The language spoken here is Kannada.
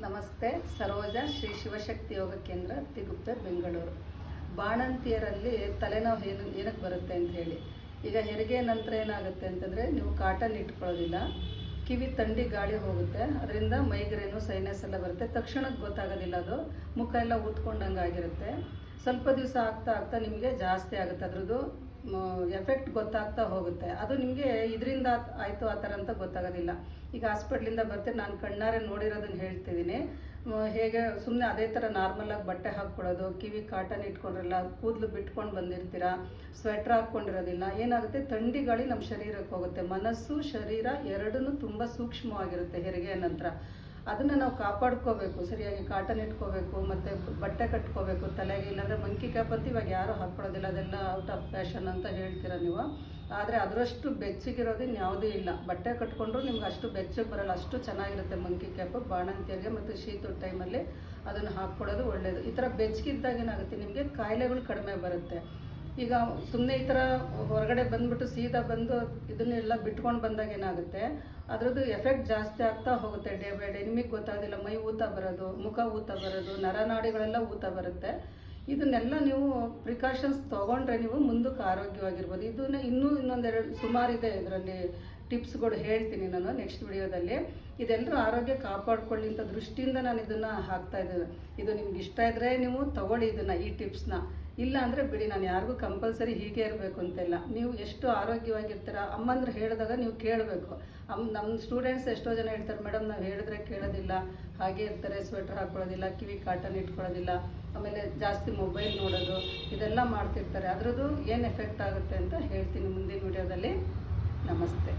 ನಮಸ್ತೆ. ಸರೋಜ ಶ್ರೀ ಶಿವಶಕ್ತಿ ಯೋಗ ಕೇಂದ್ರ ತಿಗುಪ್ಪೆ ಬೆಂಗಳೂರು. ಬಾಣಂತಿಯರಲ್ಲಿ ತಲೆನೋವು ಏನಕ್ಕೆ ಬರುತ್ತೆ ಅಂತ ಹೇಳಿ, ಈಗ ಹೆರಿಗೆ ನಂತರ ಏನಾಗುತ್ತೆ ಅಂತಂದರೆ, ನೀವು ಕಾಟನ್ ಇಟ್ಕೊಳ್ಳೋದಿಲ್ಲ, ಕಿವಿ ಥಂಡಿ ಗಾಳಿ ಹೋಗುತ್ತೆ, ಅದರಿಂದ ಮೈಗ್ರೇನು ಸೈನಸ್ ಎಲ್ಲ ಬರುತ್ತೆ. ತಕ್ಷಣಕ್ಕೆ ಗೊತ್ತಾಗೋದಿಲ್ಲ, ಅದು ಮುಖ ಎಲ್ಲ ಊದ್ಕೊಂಡಂಗೆ ಆಗಿರುತ್ತೆ. ಸ್ವಲ್ಪ ದಿವಸ ಆಗ್ತಾ ಆಗ್ತಾ ನಿಮಗೆ ಜಾಸ್ತಿ ಆಗುತ್ತೆ, ಅದ್ರದ್ದು ಎಫೆಕ್ಟ್ ಗೊತ್ತಾಗ್ತಾ ಹೋಗುತ್ತೆ. ಅದು ನಿಮಗೆ ಇದರಿಂದ ಆಯಿತು ಆ ಥರ ಅಂತ ಗೊತ್ತಾಗೋದಿಲ್ಲ. ಈಗ ಹಾಸ್ಪಿಟ್ಲಿಂದ ಬರ್ತೀರಿ, ನಾನು ಕಣ್ಣಾರೆ ನೋಡಿರೋದನ್ನು ಹೇಳ್ತಿದ್ದೀನಿ. ಹೇಗೆ ಸುಮ್ಮನೆ ಅದೇ ಥರ ನಾರ್ಮಲಾಗಿ ಬಟ್ಟೆ ಹಾಕ್ಕೊಳ್ಳೋದು, ಕಿವಿ ಕಾಟನ್ ಇಟ್ಕೊಂಡಿರಲ್ಲ, ಕೂದಲು ಬಿಟ್ಕೊಂಡು ಬಂದಿರ್ತೀರ, ಸ್ವೆಟ್ರ್ ಹಾಕ್ಕೊಂಡಿರೋದಿಲ್ಲ, ಏನಾಗುತ್ತೆ, ಥಂಡಿ ಗಾಳಿ ನಮ್ಮ ಶರೀರಕ್ಕೆ ಹೋಗುತ್ತೆ. ಮನಸ್ಸು ಶರೀರ ಎರಡೂ ತುಂಬ ಸೂಕ್ಷ್ಮವಾಗಿರುತ್ತೆ ಹೆರಿಗೆ ನಂತರ. ಅದನ್ನು ನಾವು ಕಾಪಾಡ್ಕೋಬೇಕು, ಸರಿಯಾಗಿ ಕಾಟನ್ ಇಟ್ಕೋಬೇಕು, ಮತ್ತು ಬಟ್ಟೆ ಕಟ್ಕೋಬೇಕು ತಲೆಗೆ. ಇಲ್ಲಾಂದರೆ ಮಂಕಿ ಕ್ಯಾಪ್ ಅಂತ ಇವಾಗ ಯಾರೂ ಹಾಕ್ಕೊಳ್ಳೋದಿಲ್ಲ, ಅದೆಲ್ಲ ಔಟ್ ಆಫ್ ಫ್ಯಾಷನ್ ಅಂತ ಹೇಳ್ತೀರ ನೀವು. ಆದರೆ ಅದರಷ್ಟು ಬೆಚ್ಚಗಿರೋದು ಇನ್ಯಾವುದೂ ಇಲ್ಲ. ಬಟ್ಟೆ ಕಟ್ಕೊಂಡ್ರು ನಿಮ್ಗೆ ಅಷ್ಟು ಬೆಚ್ಚಗೆ ಬರೋಲ್ಲ, ಅಷ್ಟು ಚೆನ್ನಾಗಿರುತ್ತೆ ಮಂಕಿ ಕ್ಯಾಪು ಬಾಣಂತಿಯರಿಗೆ. ಮತ್ತು ಶೀತದ ಟೈಮಲ್ಲಿ ಅದನ್ನು ಹಾಕ್ಕೊಳ್ಳೋದು ಒಳ್ಳೆಯದು. ಈ ಥರ ಬೆಚ್ಚಗಿದ್ದಾಗ ಏನಾಗುತ್ತೆ, ನಿಮಗೆ ಕಾಯಿಲೆಗಳು ಕಡಿಮೆ ಬರುತ್ತೆ. ಈಗ ಸುಮ್ಮನೆ ಈ ಥರ ಹೊರಗಡೆ ಬಂದುಬಿಟ್ಟು ಸೀದಾ ಬಂದು ಇದನ್ನೆಲ್ಲ ಬಿಟ್ಕೊಂಡು ಬಂದಾಗ ಏನಾಗುತ್ತೆ, ಅದರದ್ದು ಎಫೆಕ್ಟ್ ಜಾಸ್ತಿ ಆಗ್ತಾ ಹೋಗುತ್ತೆ ಡೇ ಬೈ ಡೇ. ನಿಮಗೆ ಗೊತ್ತಾಗೋದಿಲ್ಲ, ಮೈ ಊತ ಬರೋದು, ಮುಖ ಊತ ಬರೋದು, ನರನಾಡಿಗಳೆಲ್ಲ ಊತ ಬರುತ್ತೆ. ಇದನ್ನೆಲ್ಲ ನೀವು ಪ್ರಿಕಾಷನ್ಸ್ ತೊಗೊಂಡ್ರೆ ನೀವು ಮುಂದಕ್ಕೆ ಆರೋಗ್ಯವಾಗಿರ್ಬೋದು. ಇದನ್ನ ಇನ್ನೊಂದೆರಡು ಸುಮಾರಿದೆ, ಇದರಲ್ಲಿ ಟಿಪ್ಸ್ಗಳು ಹೇಳ್ತೀನಿ ನಾನು ನೆಕ್ಸ್ಟ್ ವಿಡಿಯೋದಲ್ಲಿ. ಇದೆಲ್ಲರೂ ಆರೋಗ್ಯ ಕಾಪಾಡ್ಕೊಳ್ಳಿ ಅಂತ ದೃಷ್ಟಿಯಿಂದ ನಾನು ಇದನ್ನು ಹಾಕ್ತಾಯಿದ್ದೇನೆ. ಇದು ನಿಮ್ಗೆ ಇಷ್ಟ ಇದ್ದರೆ ನೀವು ತಗೊಳ್ಳಿ ಇದನ್ನು, ಈ ಟಿಪ್ಸ್ನ. ಇಲ್ಲ ಅಂದರೆ ಬಿಡಿ, ನಾನು ಯಾರಿಗೂ ಕಂಪಲ್ಸರಿ ಹೀಗೆ ಇರಬೇಕು ಅಂತೆಲ್ಲ. ನೀವು ಎಷ್ಟು ಆರೋಗ್ಯವಾಗಿರ್ತೀರ, ಅಮ್ಮಂದ್ರೆ ಹೇಳಿದಾಗ ನೀವು ಕೇಳಬೇಕು. ನಮ್ಮ ಸ್ಟೂಡೆಂಟ್ಸ್ ಎಷ್ಟೋ ಜನ ಹೇಳ್ತಾರೆ, ಮೇಡಮ್ ನಾವು ಹೇಳಿದ್ರೆ ಕೇಳೋದಿಲ್ಲ, ಹಾಗೆ ಇರ್ತಾರೆ, ಸ್ವೆಟ್ರ್ ಹಾಕ್ಕೊಳ್ಳೋದಿಲ್ಲ, ಕಿವಿ ಕಾಟನ್ ಇಟ್ಕೊಳ್ಳೋದಿಲ್ಲ, ಆಮೇಲೆ ಜಾಸ್ತಿ ಮೊಬೈಲ್ ನೋಡೋದು, ಇದೆಲ್ಲ ಮಾಡ್ತಿರ್ತಾರೆ. ಅದರದ್ದು ಏನು ಎಫೆಕ್ಟ್ ಆಗುತ್ತೆ ಅಂತ ಹೇಳ್ತೀನಿ ಮುಂದಿನ ವಿಡಿಯೋದಲ್ಲಿ. ನಮಸ್ತೆ.